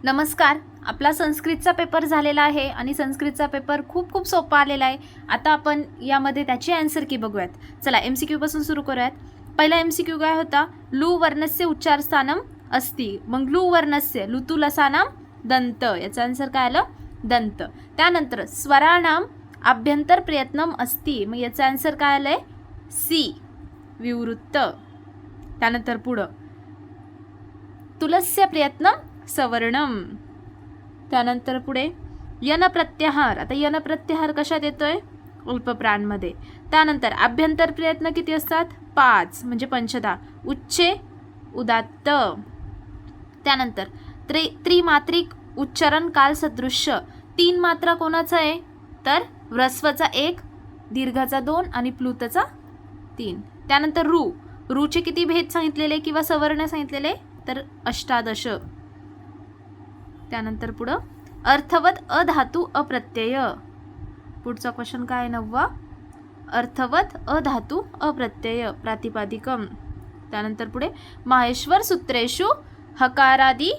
नमस्कार. आपला संस्कृतचा पेपर झालेला आहे आणि संस्कृतचा पेपर खूप सोपा आलेला आहे. आता आपण यामध्ये त्याची आन्सर की बघूयात. चला MCQ पासून सुरू करूयात. पहिला MCQ काय होता? लू वर्णस्य उच्चारस्थानम अस्ति. मग लू वर्णस्य लुतू लसानाम दंत, याचा आन्सर काय आलं? दंत. त्यानंतर स्वराणाम आभ्यंतर प्रयत्नम अस्ति. मग याचा आन्सर काय आलंय? सी विवृत्त. त्यानंतर पुढं तुलस्य प्रयत्नम सवर्णम. त्यानंतर पुढे यन प्रत्याहार. आता यन प्रत्याहार कशात येतोय? अल्पप्राणमध्ये. त्यानंतर आभ्यंतर प्रयत्न किती असतात? 5 म्हणजे पंचदा. उच्चे उदात्त. त्यानंतर त्रिमात्रिक उच्चारण काल सदृश्य. 3 मात्रा कोणाचा आहे? तर व्रस्वचा 1, दीर्घाचा 2 आणि प्लुतचा 3. त्यानंतर रूचे किती भेद सांगितलेले किंवा सवर्ण सांगितलेले? तर 18. त्यानंतर पुढं अर्थवत अधातू अप्रत्यय. पुढचा क्वेश्चन काय आहे? 9वा. अर्थवत अधातू अप्रत्यय प्रातिपादिकम. त्यानंतर पुढे माहेश्वर सूत्रेषु हकारादि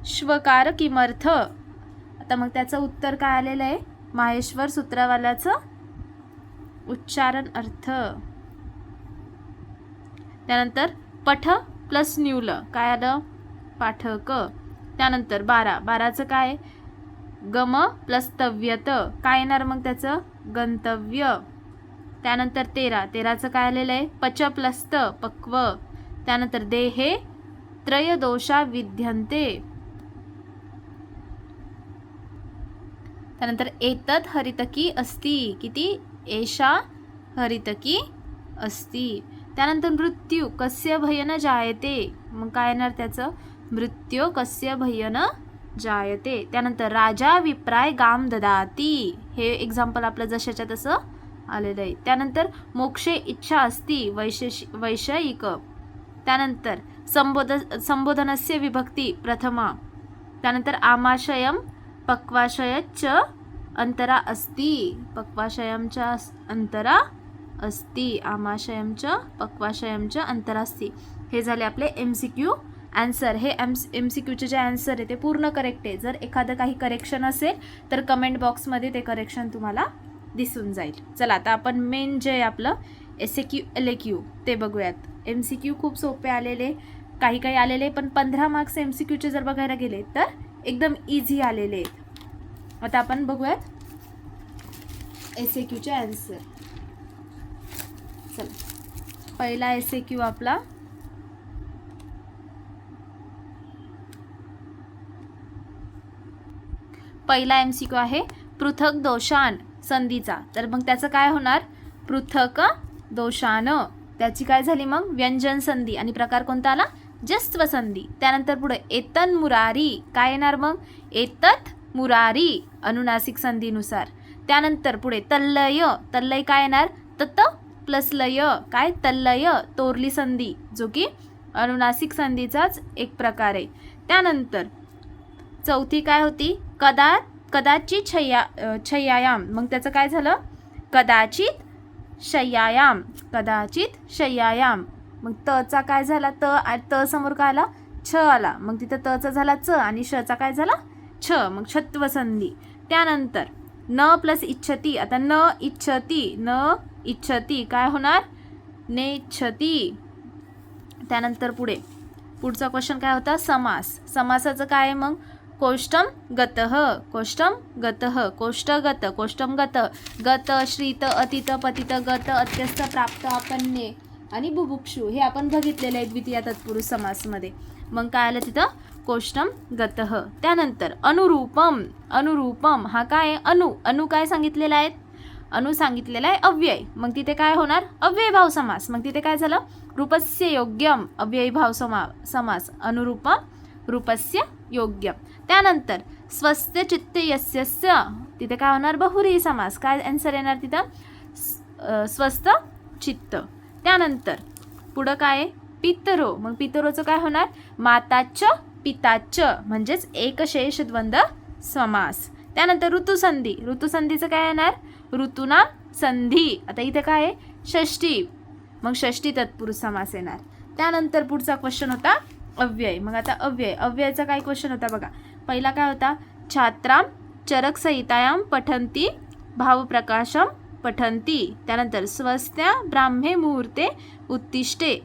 श्वकार किमर्थ. आता मग त्याचं उत्तर काय आलेलं आहे? माहेश्वर सूत्रवाल्याचं उच्चारण अर्थ. त्यानंतर पठ प्लस न्यूल काय आलं? पाठक. त्यानंतर 12चं काय? गम प्लस तव्यत काय येणार मग त्याचं? गंतव्य. त्यानंतर 13चं काय आलेलं आहे? पच प्लस त पक्व. त्यानंतर देहे त्रयदोषा विद्यन्ते. त्यानंतर एतद हरितकी अस्ति. किती? एषा हरितकी अस्ति. त्यानंतर मृत्यू कस्य भयन जायते. मग काय येणार त्याचं? मृत्यू कस्य भयन जायते. त्यानंतर राजा विप्राय गाम ददाती. हे एक्झाम्पल आपलं जशाच्या तसं आलेलं आहे. त्यानंतर मोक्षे इच्छा अस्ति वैषयिक. त्यानंतर संबोधनस्य विभक्ती प्रथमा. त्यानंतर आमाशयम पक्वाशयच अंतरा अस्ति. पक्वाशयमच्या अंतरा अस्ति. आमाशयमच पक्वाशयमच अंतरा अस्ति. हे झाले आपले MCQ आन्सर. हे MCQचे जे आन्सर आहे ते पूर्ण करेक्ट आहे. जर एखादं काही करेक्शन असेल तर कमेंट बॉक्समध्ये ते करेक्शन तुम्हाला दिसून जाईल. चला आता आपण मेन जे आपलं SAQ LAQ ते बघूयात. MCQ खूप सोपे आलेले, काही आलेले, पण 15 मार्क्स MCQचे जर बघायला गेले तर एकदम इझी आलेले आहेत. आता आपण बघूयात SAQचे आन्सर. चला पहिला SAQ आपला पहिला MCQ आहे पृथक दोषान संधीचा. तर मग त्याचं काय होणार? पृथक दोषान. त्याची काय झाली मग? व्यंजन संधी आणि प्रकार कोणता आला? जस्त्व संधी. त्यानंतर पुढे एतन मुरारी काय येणार मग? एतत मुरारी अनुनासिक संधीनुसार. त्यानंतर पुढे तल्लय काय येणार? तत प्लस लय काय? तल्लय तोरली संधी, जो की अनुनासिक संधीचाच एक प्रकार आहे. त्यानंतर चौथी काय होती? कदाचित शय्यायाम. मग त्याचं काय झालं? कदाचित शय्यायाम. कदाचित शय्यायाम. मग तचा काय झाला? त समोर काय आला? छ आला. मग तिथं तचा झाला च आणि शचा काय झाला? छ. मग छत्व संधी. त्यानंतर न प्लस इच्छती. आता न इच्छती काय होणार? नेच्छती. त्यानंतर पुढचा क्वेश्चन काय होता? समासाचं काय आहे मग? कोष्टम गतः. कोष्टम गत. गत श्रित अतित पतित गत अत्यस्त प्राप्त आपन्ये आणि बुभुक्षु. हे आपण बघितलेलं आहे द्वितीय तत्पुरुष समासमध्ये. मग काय आलं तिथं? कोष्टम गतः. त्यानंतर अनुरूपम हा काय आहे? अनु काय सांगितलेला आहे? अनु सांगितलेला आहे अव्यय. मग तिथे काय होणार? अव्यय भाव समास. मग तिथे काय झालं? रूपस्य योग्यम अव्यय भाव समास. अनुरूपम रूपस्य योग्य. त्यानंतर स्वस्थ चित्त यस्य तिथे काय होणार? बहुरी समास. काय आन्सर येणार तिथं? स्वस्थ चित्त. त्यानंतर पुढं काय आहे? पितरो. मग पितरोचं काय होणार? माताच पिताच म्हणजेच एकशेष द्वंद्व समास. त्यानंतर ऋतुसंधीचं काय येणार? ऋतूना संधी. आता इथे काय आहे? षष्ठी. मग षष्ठी तत्पुरुष समास येणार. त्यानंतर पुढचा क्वेश्चन होता अव्यय. मग आता अव्ययाचा काय क्वेश्चन होता बघा. पहिला काय होता, छात्रां चरकसहितायां पठन्ति भावप्रकाशं पठन्ति. त्यानंतर स्वस्त्या ब्राह्मे मुहूर्ते उत्तिष्ठे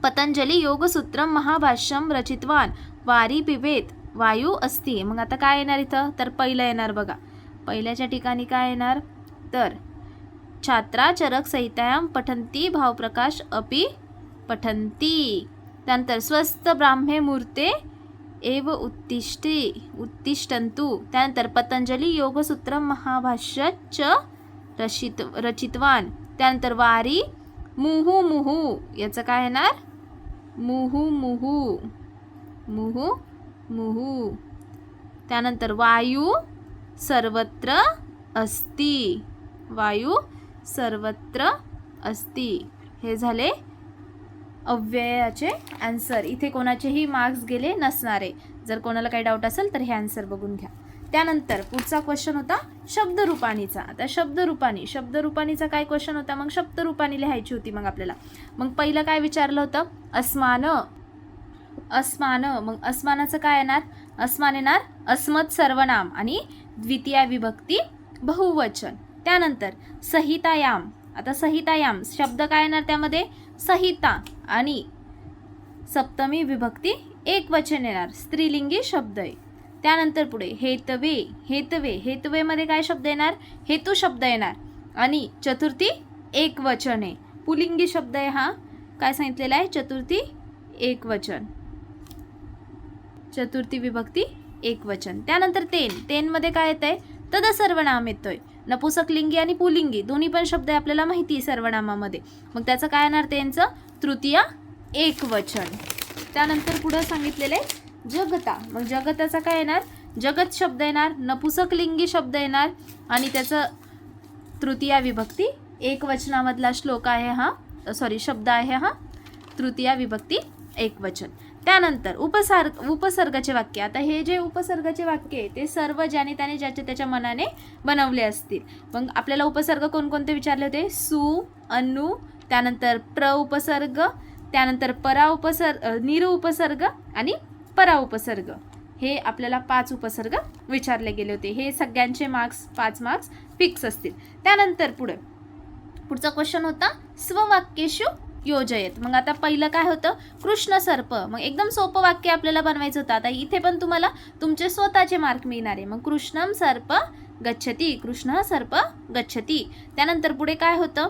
पतंजली योगसूत्रं महाभाष्यं रचितवान वारी पिबेत वायू अस्ति. मग आता काय येणार इथं, तर पहिलं येणार बघा. पहिल्याच्या ठिकाणी काय येणार, तर छात्रा चरक संहितायां पठन्ति भावप्रकाश अपि पठन्ति. त्यानंतर स्वस्थ ब्राह्मे मूर्ते एव उत्तिष्ठन्तु. त्यानंतर पतंजली योगसूत्र महाभाष्य च रचितवान. त्यानंतर वारी मुहू मुहू, याचं काय येणार, मुहू मुहू मुहू मुहू. त्यानंतर वायू सर्वत्र अस्ति, वायू सर्वत्र अस्ति. हे झाले अव्ययाचे आन्सर. इथे कोणाचेही मार्क्स गेले नसणारे. जर कोणाला काही डाऊट असेल तर हे आन्सर बघून घ्या. त्यानंतर पुढचा क्वेश्चन होता शब्दरूपाणीचा. आता शब्दरूपाणीचा काय क्वेश्चन होता, मग शब्दरूपाणी लिहायची होती. मग आपल्याला मग पहिलं काय विचारलं होतं, अस्मान. मग अस्मानाचं काय येणार, अस्मान येणार अस्मत् सर्वनाम आणि द्वितीया विभक्ती बहुवचन. त्यानंतर संहितायाम. आता संहितायाम शब्द काय येणार, त्यामध्ये संहिता आणि सप्तमी विभक्ती एक वचन येणार, स्त्रीलिंगी शब्द आहे. त्यानंतर पुढे हेतवे मध्ये काय शब्द येणार, हेतू शब्द येणार आणि चतुर्थी एक वचन आहे. पुलिंगी शब्द आहे हा, काय सांगितलेला आहे, चतुर्थी एक वचन, चतुर्थी विभक्ती एक वचन. त्यानंतर तेन मध्ये काय येत आहे, तद सर्वनाम येतोय. नपुसकलिंगी आणि पुलिंगी दोन्ही पण शब्द आपल्याला माहिती आहे सर्वनामामध्ये. मग त्याचं काय येणार, त्यांचं तृतीय एक वचन. त्यानंतर पुढे सांगितलेले जगता. मग जगताचा काय येणार, जगत शब्द येणार, नपुसकलिंगी शब्द येणार आणि त्याचं तृतीया विभक्ती एक वचनामधला श्लोक आहे हा, शब्द आहे हा, तृतीया विभक्ती एक वचन. त्यानंतर उपसर्गाचे वाक्य. आता हे जे उपसर्गाचे वाक्य आहे ते सर्व ज्याने त्याने ज्याच्या त्याच्या मनाने बनवले असतील. मग आपल्याला उपसर्ग कोणकोणते विचारले होते, सु, अनु, त्यानंतर प्र उपसर्ग, त्यानंतर निर उपसर्ग आणि परा उपसर्ग. हे आपल्याला 5 उपसर्ग विचारले गेले होते. हे सगळ्यांचे मार्क्स 5 मार्क्स फिक्स असतील. त्यानंतर पुढचा क्वेश्चन होता स्ववाक्येषु योजयत. मग आता पहिलं काय होतं, कृष्ण सर्प. मग एकदम सोपं वाक्य आपल्याला बनवायचं होतं. आता इथे पण तुम्हाला तुमचे स्वतःचे मार्क मिळणार आहे. मग कृष्णम सर्प गच्छति, कृष्ण सर्प गच्छति. त्यानंतर पुढे काय होतं,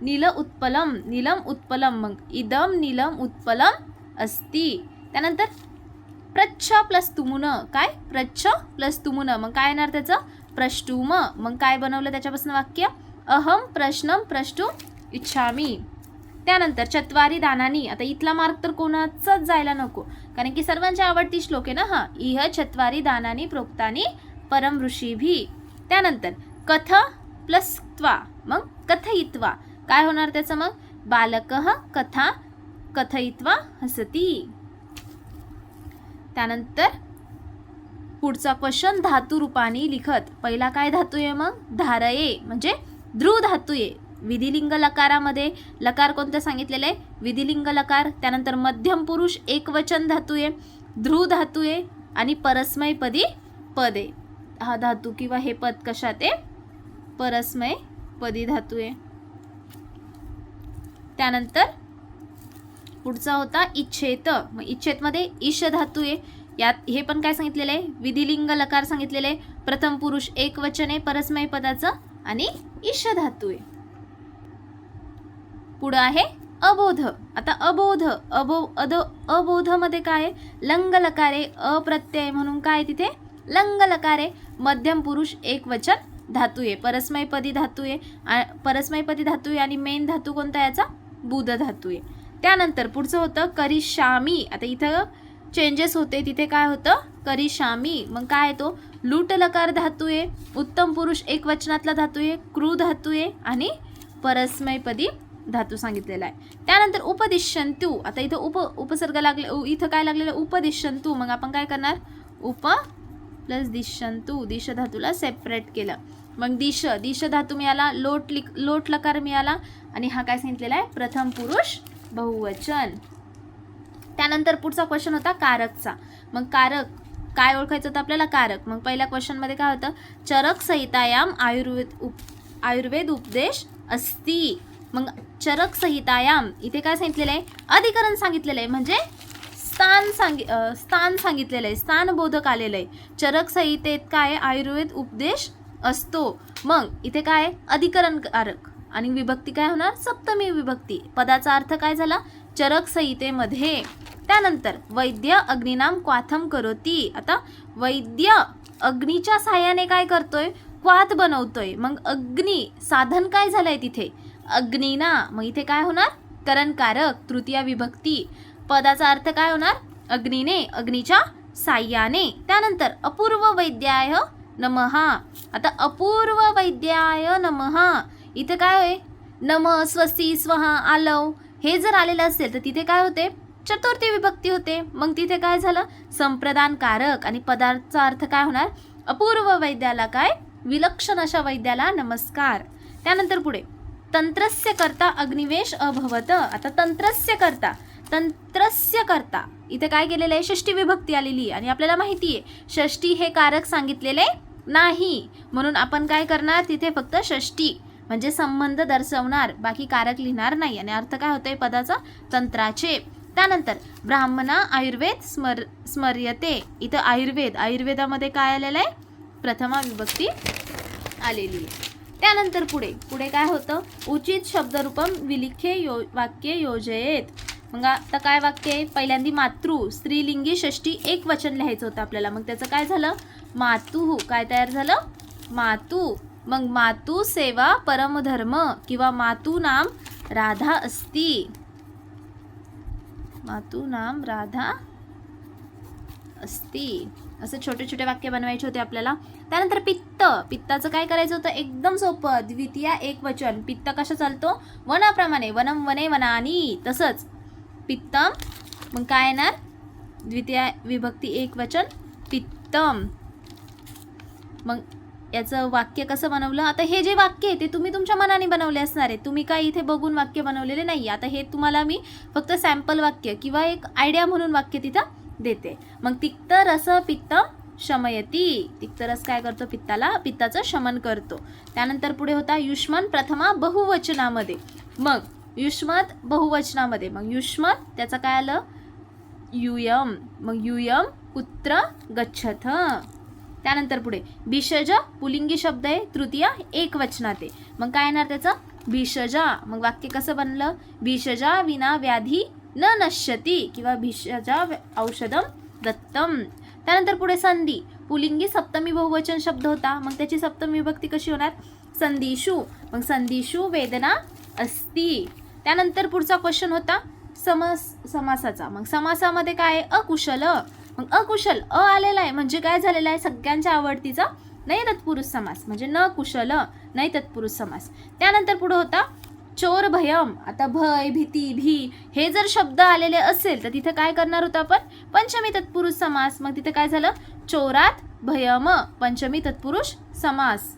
नीलम उत्पलम. मग इदम नीलम उत्पलम अस्ति. त्यानंतर प्रच्छ प्लस तुमुन. काय, प्रच्छ प्लस तुमुन. मग काय येणार त्याचं, प्रष्टुम. मग काय बनवलं त्याच्यापासून वाक्य, अहम प्रश्नम प्रष्टुम इच्छामी. त्यानंतर चत्वारी दानानी. आता इथला मार्क तर कोणाचाच जायला नको, कारण की सर्वांची आवडती श्लोक आहे ना हा, इह चत्वारी दानानी प्रोक्तानी परम ऋषीभी. त्यानंतर कथ प्लस त्वा. मग कथयित्वा. काय होणार त्याचं, मग बालकः कथा कथयित्वा हसती. त्यानंतर पुढचा क्वेश्चन धातू रूपानी लिखत. पहिला काय धातू आहे, मग धारये म्हणजे ध्रुव धातू आहे. विधिलिंग लकारामध्ये लकार कोणतं सांगितलेलं आहे, विधिलिंग लकार. त्यानंतर मध्यम पुरुष एक वचन धातू आहे, ध्रुव धातू आहे आणि परस्मैपदी पद आहे. हा धातू किंवा हे पद कशात आहे, परस्मैपदी धातू आहे. त्यानंतर पुढचा होता इच्छेत. मग इच्छेतमध्ये ईश धातू आहे. यात हे पण काय सांगितलेलं आहे, विधिलिंग लकार सांगितलेलं आहे, प्रथम पुरुष एक वचन आहे परस्मै पदाचं आणि ईश धातू आहे. पुढं आहे अबोध. आता अबोध मध्ये काय आहे, लंग लकार आहे, अप्रत्यय म्हणून काय तिथे लंग लकार आहे, मध्यम पुरुष एक वचन धातू आहे, परस्मैपदी धातू आहे आणि मेन धातू कोणता याचा, बुध धातू आहे. त्यानंतर पुढचं होतं करिष्यामी. आता इथं चेंजेस होते, तिथे काय होतं करिष्यामी. मग काय तो लूट लकार धातू आहे, उत्तम पुरुष एक वचनातला धातू आहे, क्रू धातू आहे आणि परस्मैपदी धातू सांगितलेला आहे. त्यानंतर उपदिश्यंतु. आता इथं उपसर्ग लागले, इथं काय लागलेलं उपदिश्यंतु. मग आपण काय करणार, उप प्लस दिश्यंतु, दिश धातूला सेपरेट केलं. मग दिश धातू मिळाला, लोट लकार मिळाला आणि हा काय सांगितलेला आहे प्रथम पुरुष बहुवचन. त्यानंतर पुढचा क्वेश्चन होता कारकचा. मग कारक काय ओळखायचं होतं आपल्याला? कारक. मग पहिल्या क्वेश्चनमध्ये काय होतं? चरक संहितायाम आयुर्वेद उपदेश अस्ति. मग चरक संहितायाम इथे काय सांगितलेलं आहे? अधिकरण सांगितलेलं आहे, म्हणजे स्थान सांगितलेलं आहे, स्थानबोधक आलेलं आहे. चरक संहितेत काय? आयुर्वेद उपदेश असतो. मग इथे काय? अधिकरण कारक आणि विभक्ती काय होणार? सप्तमी विभक्ती. पदाचा अर्थ काय झाला? चरक संहितेमध्ये. त्यानंतर वैद्य अग्निनाम क्वाथम करोती. आता वैद्य अग्नीच्या साह्याने काय करतोय? क्वाथ बनवतोय. मग अग्नी साधन काय झालंय तिथे? अग्निना. मग इथे काय होणार? करणकारक तृतीया विभक्ती. पदाचा अर्थ काय होणार? अग्नीने, अग्नीच्या साह्याने. त्यानंतर अपूर्व वैद्याय नमः. आता अपूर्व वैद्याय नमः इथे काय होय? नम, स्वस्ती, स्वहा, आलव हे जर आलेलं असेल तर तिथे काय होते? चतुर्थी विभक्ती होते. मग तिथे काय झालं? संप्रदान कारक. आणि पदाचा अर्थ काय होणार? अपूर्व वैद्याला काय? विलक्षण अशा वैद्याला नमस्कार. त्यानंतर पुढे तंत्रस्य कर्ता अग्निवेश अभवत. आता तंत्रस्य कर्ता इथे काय केलेलं आहे? षष्ठी विभक्ती आलेली आणि आपल्याला माहिती आहे षष्ठी हे कारक सांगितलेले नाही, म्हणून आपण काय करणार? तिथे फक्त षष्ठी म्हणजे संबंध दर्शवणार, बाकी कारक लिहिणार नाही. आणि अर्थ काय होतोय पदाचा? तंत्राचे. त्यानंतर ब्राह्मणा आयुर्वेद स्मर्यते. इथं आयुर्वेदामध्ये काय आलेलं आहे? प्रथमा विभक्ती आलेली आहे. त्यानंतर पुढे काय होतं? उचित शब्दरूपम विलिखे वाक्य योजयेत. मग आता काय वाक्य आहे? पहिल्यांदी मातृ स्त्रीलिंगी षष्ठी एक वचन लिहायचं होतं आपल्याला. मग त्याचं काय झालं? मातुः. काय तयार झालं? मातु. मग मातु सेवा परमधर्म किंवा मातु नाम राधा अस्ति. मातु नाम राधा अस्ति. असे छोटे छोटे वाक्य बनवायचे होते आपल्याला. त्यानंतर पित्ताचं काय करायचं होतं? एकदम सोपं. द्वितीया एक वचन. पित्त कसं चालतो? वनाप्रमाणे. वनम वने वनानी. तसंच पित्तम. मग काय येणार? द्वितीया विभक्ती एक वचन पित्तम. मग याचं वाक्य कसं बनवलं? आता हे जे वाक्य आहे ते तुम्ही तुमच्या मनाने बनवले असणार आहे. तुम्ही काय इथे बघून वाक्य बनवलेले नाही. आता हे तुम्हाला मी फक्त सॅम्पल वाक्य किंवा एक आयडिया म्हणून वाक्य तिथं देते. मग तिक्त रस पित्त शमयती. तिक्तरस काय करतो? पित्ताचं शमन करतो. त्यानंतर पुढे होता युष्मन प्रथमा बहुवचनामध्ये. मग युष्मत बहुवचनामध्ये. मग युष्मत त्याचं काय आलं? यूयम. मग यूयम कुत्र गच्छथ. त्यानंतर पुढे भिषज पुलिंगी शब्द आहे, तृतीया एक वचनात आहे. मग काय येणार त्याचं? भिषजा. मग वाक्य कसं बनलं? भिषजा विना व्याधी न नश्यती किंवा भिषजा औषधम दत्तम. त्यानंतर पुढे संधी पुलिंगी सप्तमी बहुवचन शब्द होता. मग त्याची सप्तमी विभक्ती कशी होणार? संधीषु. मग संधीषु वेदना अस्ति. त्यानंतर पुढचा क्वेश्चन होता समासाचा. मग समासामध्ये काय? अकुशल. मग अकुशल आलेला आहे म्हणजे काय झालेला आहे? सगळ्यांच्या आवडतीचा नाही तत्पुरुष समास म्हणजे न कुशल नाही तत्पुरुष समास. त्यानंतर पुढे होता चोर भयम. आता भय, भीती, भी हे जर शब्द आलेले असेल तर तिथे काय करणार होतं आपण? पंचमी तत्पुरुष समास. मग तिथे काय झालं? चोरात भयम पंचमी तत्पुरुष समास.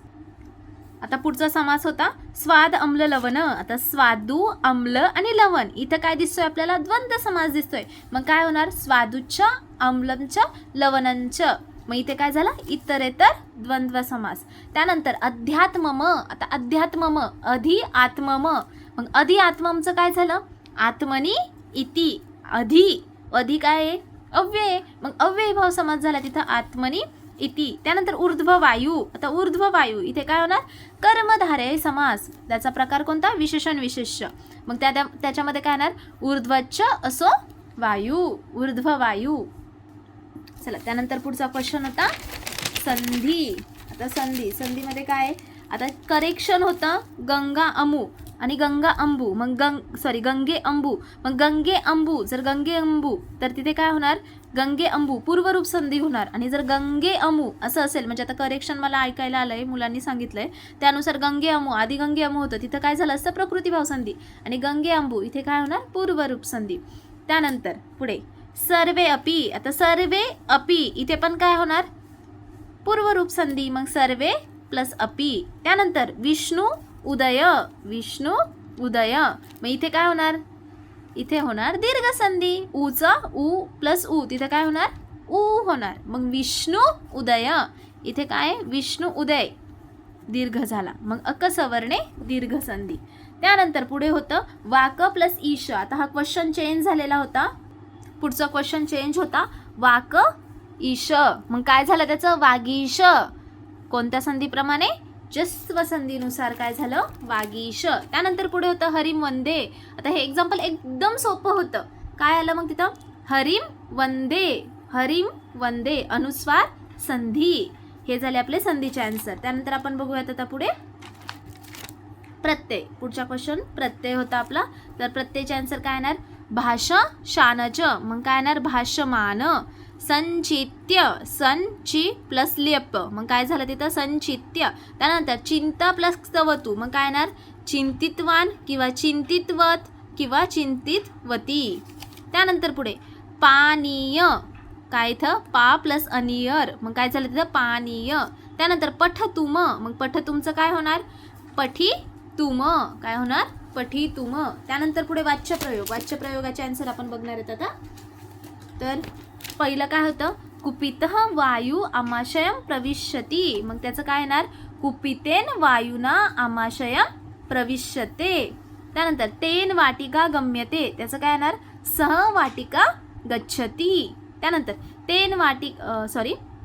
आता पुढचा समास होता स्वाद अम्ल लवण. आता स्वादू अम्ल आणि लवण इथं काय दिसतोय आपल्याला? द्वंद्व समास दिसतोय. मग काय होणार? स्वादूच्च अम्लंच लवणंच. मग इथे काय झालं? इतरेतर द्वंद्व समास. त्यानंतर अध्यात्मम. आता अध्यात्मम अधि आत्मम. मग अधि आत्ममचं काय झालं? आत्मनी इति. अधि काय आहे? अव्यय. मग अव्यय भाव समास झाला तिथं आत्मनी इति. त्यानंतर ऊर्ध्व वायू. आता ऊर्ध्व वायू इथे काय होणार? कर्मधारय समास. त्याचा प्रकार कोणता? विशेषण विशेष्य. मग त्याच्यामध्ये काय होणार? ऊर्ध्वच्च असो वायू. ऊर्ध्व वायू. चला त्यानंतर पुढचा क्वेश्चन होता संधी. आता संधीमध्ये काय आहे? आता करेक्शन होतं गंगा अमू आणि गंगा अंबू. मग गंगे अंबू. मग गंगे अंबू जर गंगे अंबू तर तिथे काय होणार? गंगे अंबू पूर्वरूप संधी होणार. आणि जर गंगे अमू असं असेल म्हणजे आता करेक्शन मला ऐकायला आलंय, मुलांनी सांगितलंय त्यानुसार गंगे अमू आधी गंगे अमू होतं तिथं काय झालं असतं? प्रकृतीभाव संधी. आणि गंगे अंबू इथे काय होणार? पूर्वरूप संधी. त्यानंतर पुढे सर्वे अपि. आता सर्वे अपि इथे पण काय होणार? पूर्वरूप संधी. मग सर्वे प्लस अपि. त्यानंतर विष्णू उदय. मग इथे काय होणार? इथे होणार दीर्घ संधी. ऊचा ऊ प्लस ऊ तिथे काय होणार ऊ होणार. मग विष्णू उदय इथे काय विष्णू उदय दीर्घ झाला. मग अकसवर्णे दीर्घ संधी. त्यानंतर पुढे होतं वाक प्लस ईश. आता हा क्वेश्चन चेंज झालेला होता. पुढचा क्वेश्चन चेंज होता वाक ईश. मग काय झालं त्याचं वागीश. कोणत्या संधीप्रमाणे जस्व संधीनुसार काय झालं वागीश. त्यानंतर पुढे होतं हरिम वंदे. आता हे एक्झाम्पल एकदम सोपं होतं. काय आलं मग तिथं हरिम वंदे. हरिम वंदे अनुस्वार संधी. हे झाले आपले संधीचे आन्सर. त्यानंतर आपण बघूयात आता पुढे प्रत्यय. पुढचा क्वेश्चन प्रत्यय होता आपला. तर प्रत्ययचे आन्सर काय येणार भाषा शानच. मग काय येणार भाष्यमान. संचित्य संची प्लस ल्यप. मग काय झालं तिथं संचित्य. त्यानंतर चिंता प्लस स्तवतू. मग काय येणार चिंतितवान किंवा चिंतितवत किंवा चिंतितवती. त्यानंतर पुढे पानीय. काय इथं पा प्लस अनियर. मग काय झालं तिथं पानीय. त्यानंतर पठतुम. मग पठतुमचं काय होणार पठीतुम. काय होणार पठीतुम. त्यानंतर पुढे वाच्यप्रयोग. वाच्यप्रयोगाचे आन्सर आपण बघणार आहेत आता. तर पहिलं काय होतं कुपितः वायू आमाशयम प्रविशती. मग त्याचं काय येणार कुपितेन वायुना आमाशयम प्रविशते. त्यानंतर तेन वाटिका गम्यते. त्याचं काय येणार सह वाटिका गच्छती. त्यानंतर तेन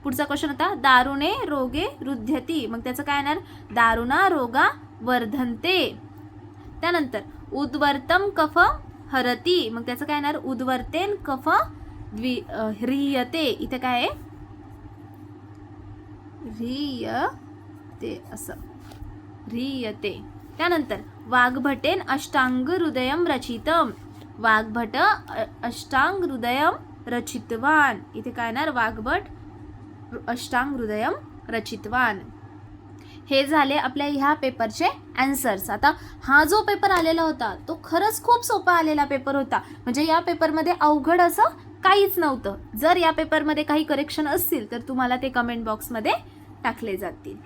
पुढचा क्वेश्चन होता दारुणे रोगे रुध्यती. मग त्याचं काय येणार दारुणा रोगा वर्धन्ते. त्यानंतर उद्वर्तम कफ हरती. मग त्याचं काय येणार उद्वर्तेन कफ ह्रियते. इथे काय आहे ह्रियते असं ह्रियते. त्यानंतर वाग्भटेन अष्टांग हृदयम रचितम. वाग्भट अष्टांग हृदयम रचितवान. इथे काय येणार वाग्भट अष्टांग हृदयम रचितवान. हे झाले आपल्या ह्या पेपरचे आन्सर्स. आता हा जो पेपर आलेला होता तो खरंच खूप सोपा आलेला पेपर होता. म्हणजे या पेपरमध्ये अवघड असं काहीच नव्हतं. जर या पेपरमध्ये काही करेक्शन असतील तर तुम्हाला ते कमेंट बॉक्समध्ये टाकले जातील.